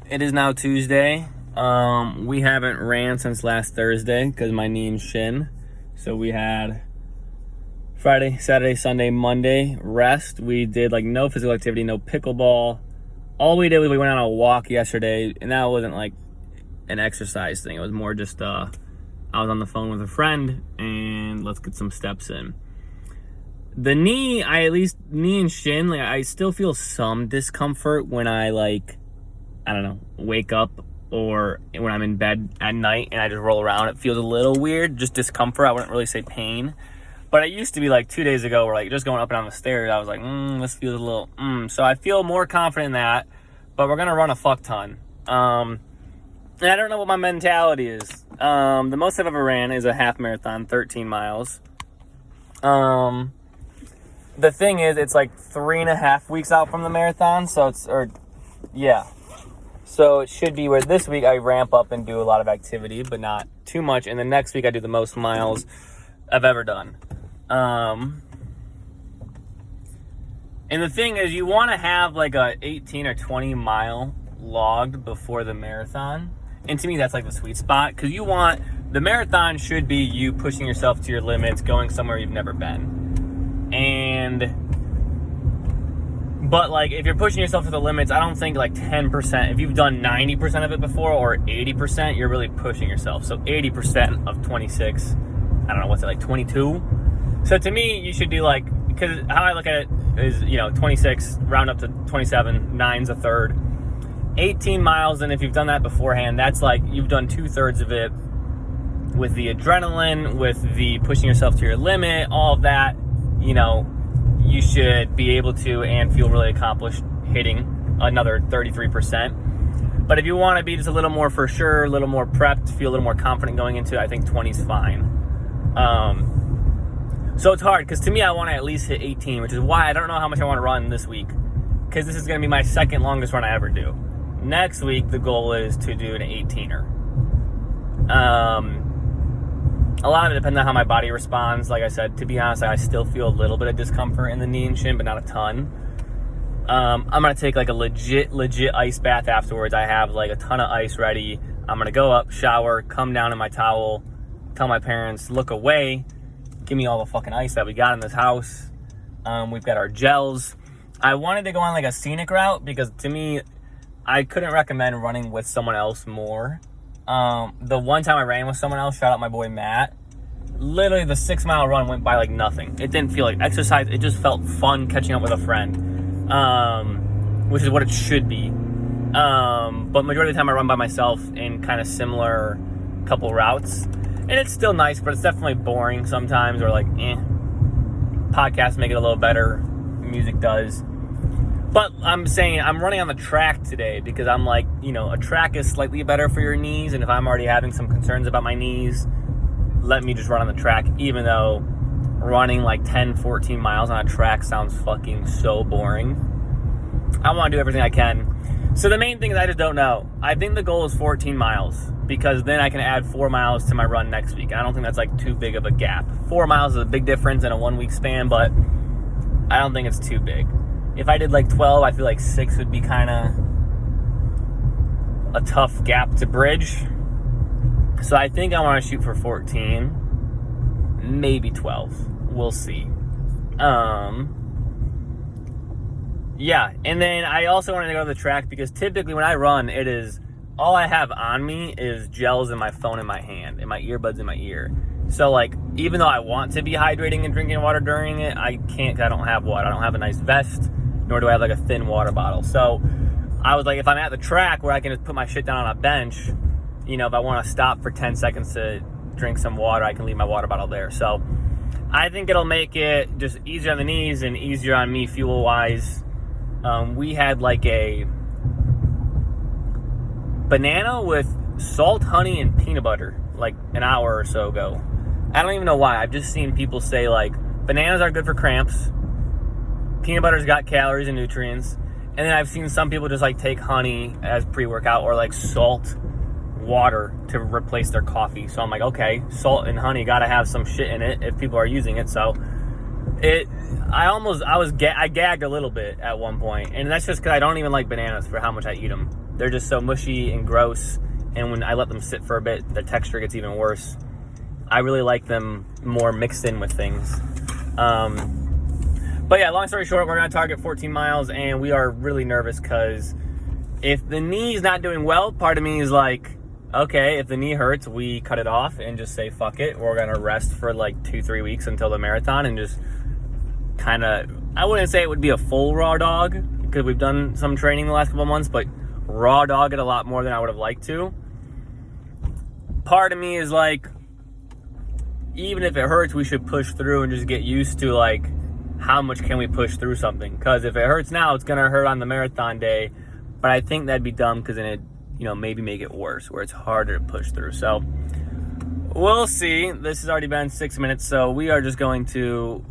It is now Tuesday. We haven't ran since last Thursday because my knee and shin. So we had Friday, Saturday, Sunday, Monday rest. We did like no physical activity, no pickleball. All we did was we went on a walk yesterday, and that wasn't like an exercise thing. It was more just I was on the phone with a friend and let's get some steps in. The knee, knee and shin, like I still feel some discomfort when I wake up or when I'm in bed at night and I just roll around. It feels a little weird, just discomfort. I wouldn't really say pain. But it used to be like 2 days ago where like just going up and down the stairs, I was like, this feels a little, So I feel more confident in that, but we're going to run a fuck ton. And I don't know what my mentality is. The most I've ever ran is a half marathon, 13 miles. The thing is, it's like 3.5 weeks out from the marathon, so So it should be where this week I ramp up and do a lot of activity, but not too much. And the next week I do the most miles I've ever done. And the thing is, you want to have like a 18 or 20 mile logged before the marathon. And to me, that's like the sweet spot, because the marathon should be you pushing yourself to your limits, going somewhere you've never been. But like, if you're pushing yourself to the limits, I don't think like 10%, if you've done 90% of it before or 80%, you're really pushing yourself. So 80% of 26, I don't know, what's it, like 22? So to me, you should do like, because how I look at it is, 26, round up to 27, 9's a third. 18 miles, and if you've done that beforehand, that's like you've done 2/3 of it with the adrenaline, with the pushing yourself to your limit, all of that, you should be able to and feel really accomplished hitting another 33%. But if you want to be just a little more for sure, a little more prepped, feel a little more confident going into it, I think 20 is fine. So it's hard, because to me, I want to at least hit 18, which is why I don't know how much I want to run this week, because this is going to be my second longest run I ever do. Next week, the goal is to do an 18er. A lot of it depends on how my body responds. Like I said, to be honest, I still feel a little bit of discomfort in the knee and shin, but not a ton. I'm going to take like a legit ice bath afterwards. I have like a ton of ice ready. I'm going to go up, shower, come down in my towel, tell my parents, look away, give me all the fucking ice that we got in this house. We've got our gels. I wanted to go on like a scenic route, because to me, I couldn't recommend running with someone else more. The one time I ran with someone else, shout out my boy Matt, literally the 6 mile run went by like nothing. It didn't feel like exercise. It just felt fun catching up with a friend, which is what it should be. But majority of the time I run by myself in kind of similar couple routes, and it's still nice, but it's definitely boring sometimes, or like, podcasts make it a little better. Music does. But I'm saying I'm running on the track today because I'm like, a track is slightly better for your knees. And if I'm already having some concerns about my knees, let me just run on the track, even though running like 10, 14 miles on a track sounds fucking so boring. I want to do everything I can. So the main thing is I just don't know. I think the goal is 14 miles, because then I can add 4 miles to my run next week. I don't think that's like too big of a gap. 4 miles is a big difference in a 1 week span, but I don't think it's too big. If I did like 12, I feel like 6 would be kind of a tough gap to bridge. So I think I want to shoot for 14, maybe 12. We'll see. Yeah, and then I also wanted to go to the track because typically when I run, it is all I have on me is gels and my phone in my hand and my earbuds in my ear. So like, even though I want to be hydrating and drinking water during it, I can't, 'cause I don't have water. I don't have a nice vest, nor do I have like a thin water bottle. So I was like, if I'm at the track where I can just put my shit down on a bench, if I want to stop for 10 seconds to drink some water, I can leave my water bottle there. So I think it'll make it just easier on the knees and easier on me fuel wise. We had like a banana with salt, honey, and peanut butter like an hour or so ago. I don't even know why. I've just seen people say like bananas are good for cramps. Peanut butter's got calories and nutrients. And then I've seen some people just like take honey as pre-workout, or like salt water to replace their coffee. So I'm like, okay, salt and honey gotta have some shit in it if people are using it. So I gagged a little bit at one point, and that's just because I don't even like bananas for how much I eat them. they're just so mushy and gross. And when I let them sit for a bit, the texture gets even worse. I really like them more mixed in with things. But yeah, long story short, we're going to target 14 miles, and we are really nervous because if the knee's not doing well, part of me is like, okay, if the knee hurts, we cut it off and just say, fuck it. We're going to rest for like 2-3 weeks until the marathon and just kind of, I wouldn't say it would be a full raw dog because we've done some training the last couple of months, but raw dog it a lot more than I would have liked to. Part of me is like, even if it hurts, we should push through and just get used to like, how much can we push through something? Because if it hurts now, it's going to hurt on the marathon day. But I think that'd be dumb because then it, maybe make it worse where it's harder to push through. So we'll see. This has already been 6 minutes, so we are just going to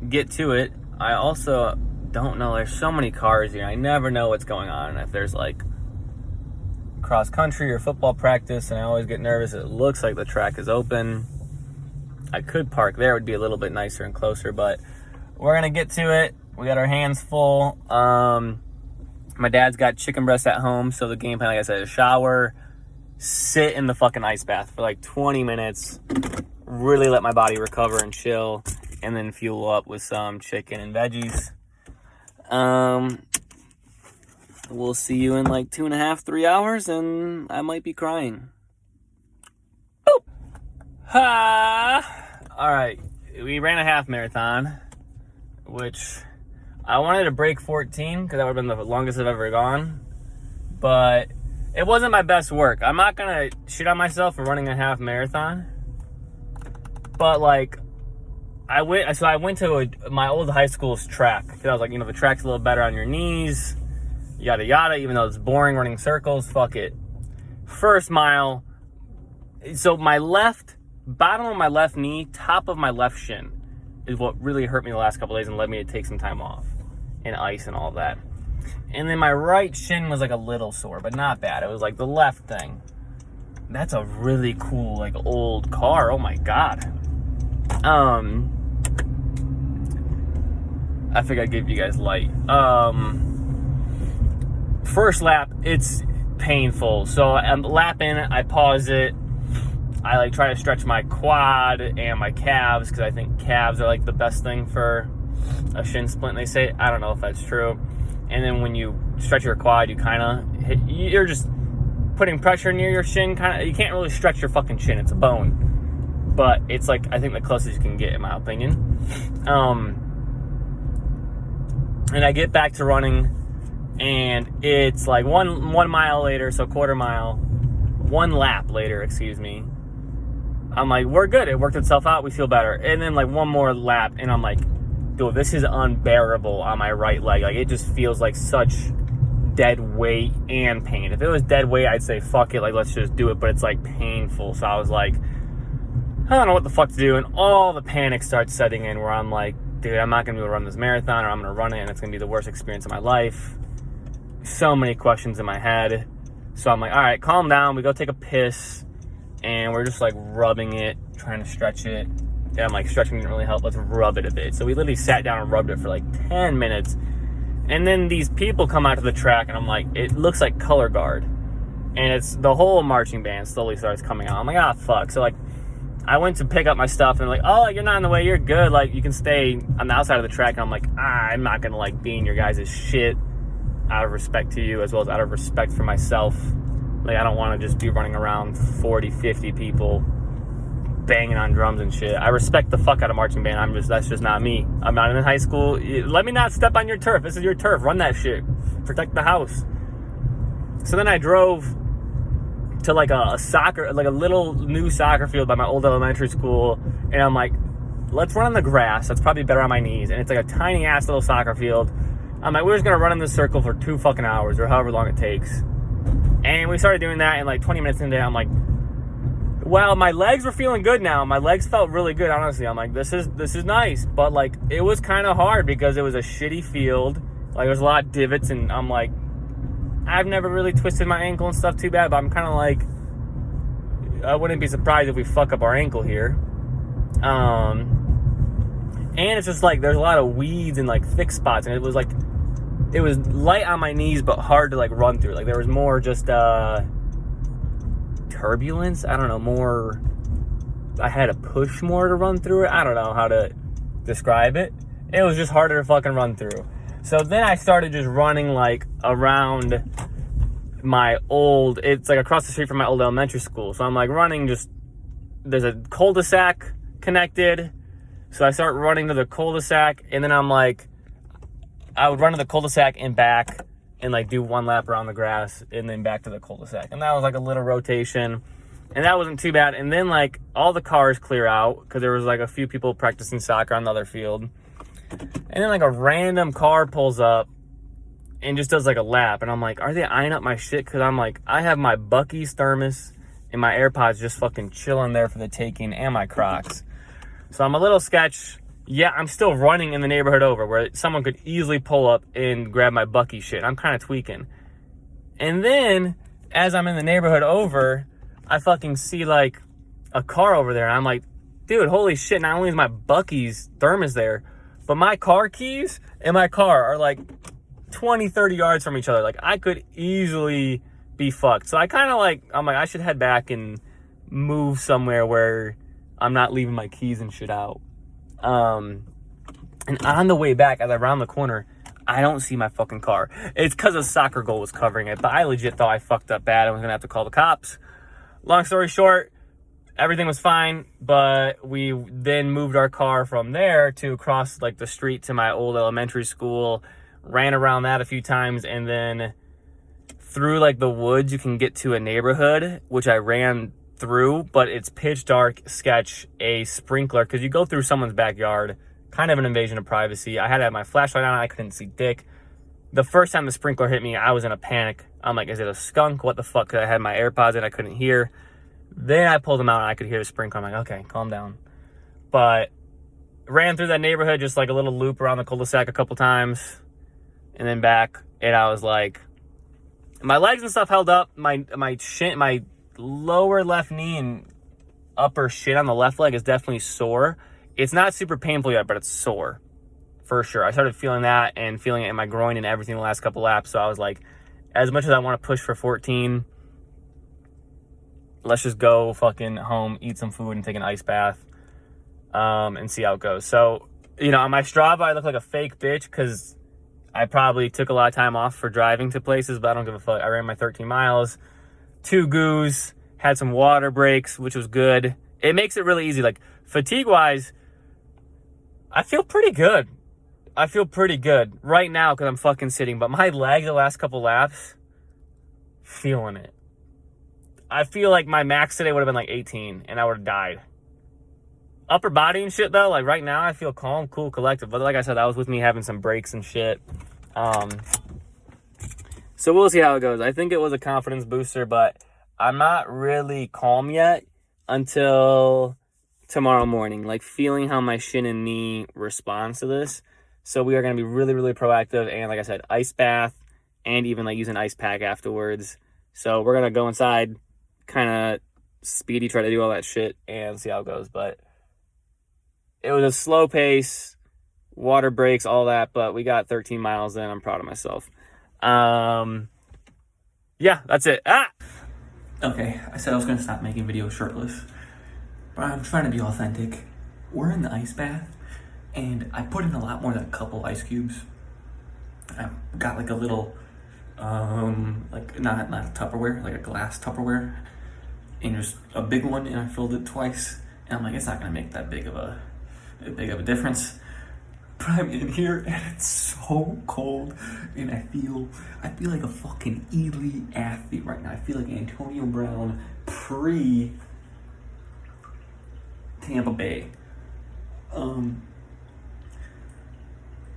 get to it. I also don't know. There's so many cars here. I never know what's going on. If there's like cross country or football practice, and I always get nervous. It looks like the track is open. I could park there. It would be a little bit nicer and closer, but we're going to get to it. We got our hands full. My dad's got chicken breast at home, so the game plan, like I said, is shower, sit in the fucking ice bath for like 20 minutes, really let my body recover and chill, and then fuel up with some chicken and veggies. We'll see you in like 2.5, 3 hours, and I might be crying. Boop. Ha! All right, we ran a half marathon, which I wanted to break 14 because that would have been the longest I've ever gone, but it wasn't my best work. I'm not gonna shit on myself for running a half marathon, but like I went to my old high school's track because I was like, the track's a little better on your knees, yada yada. Even though it's boring running circles, fuck it. First mile, so my bottom of my left knee, top of my left shin is what really hurt me the last couple of days and led me to take some time off and ice and all that. And then my right shin was like a little sore, but not bad. It was like the left thing. That's a really cool, like, old car. Oh my God. I think I'd give you guys light. First lap, it's painful. So I'm lapping, I pause it. I like try to stretch my quad and my calves because I think calves are like the best thing for a shin splint, they say. I don't know if that's true. And then when you stretch your quad, you're just putting pressure near your shin. You can't really stretch your fucking shin. It's a bone. But it's like, I think the closest you can get, in my opinion. And I get back to running, and it's like one mile later, so quarter mile, one lap later, excuse me. I'm like, we're good. It worked itself out. We feel better. And then like one more lap, and I'm like, dude, this is unbearable on my right leg. Like, it just feels like such dead weight and pain. If it was dead weight, I'd say, fuck it, like, let's just do it. But it's like painful. So I was like, I don't know what the fuck to do. And all the panic starts setting in where I'm like, dude, I'm not going to be able to run this marathon, or I'm going to run it and it's going to be the worst experience of my life. So many questions in my head. So I'm like, all right, calm down. We go take a piss. And we're just like rubbing it, trying to stretch it. And I'm like, stretching didn't really help. Let's rub it a bit. So we literally sat down and rubbed it for like 10 minutes. And then these people come out to the track, and I'm like, it looks like color guard. And it's the whole marching band slowly starts coming out. I'm like, ah, fuck. So like, I went to pick up my stuff, and like, oh, you're not in the way. You're good. Like, you can stay on the outside of the track. And I'm like, I'm not going to like be in your guys' shit out of respect to you, as well as out of respect for myself. Like, I don't want to just be running around 40, 50 people banging on drums and shit. I respect the fuck out of marching band. That's just not me. I'm not in high school. Let me not step on your turf. This is your turf. Run that shit. Protect the house. So then I drove to like a little new soccer field by my old elementary school. And I'm like, let's run on the grass. That's probably better on my knees. And it's like a tiny ass little soccer field. I'm like, we're just going to run in this circle for 2 fucking hours or however long it takes. And we started doing that, and like 20 minutes into it, I'm like, well, my legs were feeling good now. My legs felt really good, honestly. I'm like, this is nice. But like, it was kind of hard because it was a shitty field. Like, there was a lot of divots, and I'm like, I've never really twisted my ankle and stuff too bad, but I'm kind of like, I wouldn't be surprised if we fuck up our ankle here. And it's just like, there's a lot of weeds and like thick spots, and it was like it was light on my knees, but hard to like run through. Like there was more just turbulence. I don't know, more. I had to push more to run through it. I don't know how to describe it. It was just harder to fucking run through. So then I started just running like around my old, it's like across the street from my old elementary school. So I'm like running just, there's a cul-de-sac connected. So I start running to the cul-de-sac, and then I'm like, I would run to the cul-de-sac and back and like do one lap around the grass and then back to the cul-de-sac. And that was like a little rotation, and that wasn't too bad. And then like all the cars clear out because there was like a few people practicing soccer on the other field. And then like a random car pulls up and just does like a lap. And I'm like, are they eyeing up my shit? Because I'm like, I have my Buc-ee's thermos and my AirPods just fucking chilling there for the taking, and my Crocs. So I'm a little sketch. Yeah, I'm still running in the neighborhood over where someone could easily pull up and grab my Buc-ee shit. I'm kind of tweaking. And then as I'm in the neighborhood over, I fucking see like a car over there. And I'm like, dude, holy shit. Not only is my Buc-ee's thermos there, but my car keys and my car are like 20, 30 yards from each other. Like I could easily be fucked. So I kind of like, I'm like, I should head back and move somewhere where I'm not leaving my keys and shit out. And on the way back, as I round the corner, I don't see my fucking car. It's because a soccer goal was covering it, but I legit thought I fucked up bad. I was gonna have to call the cops. Long story short, everything was fine, but we then moved our car from there to across like the street to my old elementary school, ran around that a few times, and then through like the woods you can get to a neighborhood, which I ran through, but it's pitch dark, sketch, a sprinkler, because you go through someone's backyard, kind of an invasion of privacy. I had to have my flashlight on, I couldn't see dick. The first time the sprinkler hit me, I was in a panic. I'm like, is it a skunk? What the fuck? Because I had my AirPods in, I couldn't hear. Then I pulled them out and I could hear the sprinkler. I'm like, okay, calm down. But ran through that neighborhood, just like a little loop around the cul-de-sac a couple times, and then back, and I was like, my legs and stuff held up. My shin, my lower left knee and upper shin on the left leg is definitely sore. It's not super painful yet, but it's sore for sure. I started feeling that and feeling it in my groin and everything the last couple laps. So I was like, as much as I want to push for 14, let's just go fucking home, eat some food, and take an ice bath, and see how it goes. So, you know, on my Strava, I look like a fake bitch because I probably took a lot of time off for driving to places, but I don't give a fuck. I ran my 13 miles, 2 goos, had some water breaks, which was good. It makes it really easy. Like, fatigue-wise, I feel pretty good. I feel pretty good right now because I'm fucking sitting. But my leg the last couple laps, feeling it. I feel like my max today would have been like 18, and I would have died. Upper body and shit, though, like right now, I feel calm, cool, collected. But like I said, that was with me having some breaks and shit. So we'll see how it goes. I think it was a confidence booster, but I'm not really calm yet until tomorrow morning. Like feeling how my shin and knee responds to this. So we are going to be really, really proactive. And like I said, ice bath and even like use an ice pack afterwards. So we're going to go inside, kind of speedy, try to do all that shit and see how it goes. But it was a slow pace, water breaks, all that. But we got 13 miles in. I'm proud of myself. Yeah, that's it. Okay, I said I was going to stop making videos shirtless, but I'm trying to be authentic. We're in the ice bath, and I put in a lot more than a couple ice cubes. I got like a little, like not a Tupperware, like a glass Tupperware, and just a big one, and I filled it twice. And I'm like, it's not going to make that big of a difference. But I'm in here and it's so cold, and I feel like a fucking elite athlete right now. I feel like Antonio Brown pre Tampa Bay.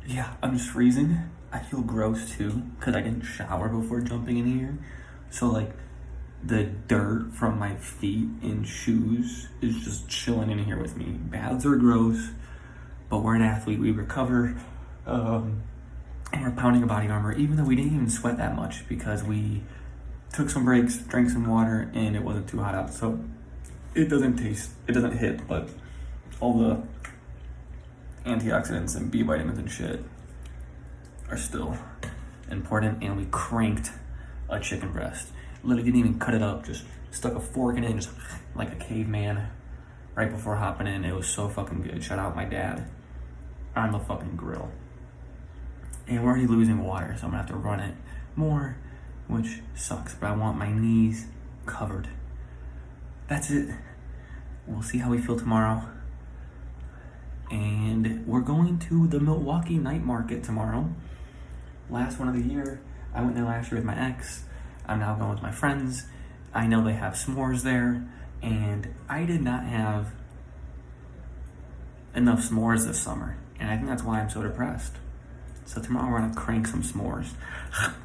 Yeah, I'm just freezing. I feel gross too because I didn't shower before jumping in here. So like the dirt from my feet and shoes is just chilling in here with me. Baths are gross. But we're an athlete, we recover, and we're pounding a body armor, even though we didn't even sweat that much because we took some breaks, drank some water, and it wasn't too hot out. So it doesn't hit, but all the antioxidants and B vitamins and shit are still and poured in, and we cranked a chicken breast. Literally didn't even cut it up, just stuck a fork in it, and just like a caveman right before hopping in. It was so fucking good. Shout out my dad on the fucking grill. And we're already losing water, so I'm gonna have to run it more, which sucks, but I want my knees covered. That's it. We'll see how we feel tomorrow. And we're going to the Milwaukee night market tomorrow. Last one of the year. I went there last year with my ex. I'm now going with my friends. I know they have s'mores there, and I did not have enough s'mores this summer, and I think that's why I'm so depressed. So tomorrow we're gonna crank some s'mores.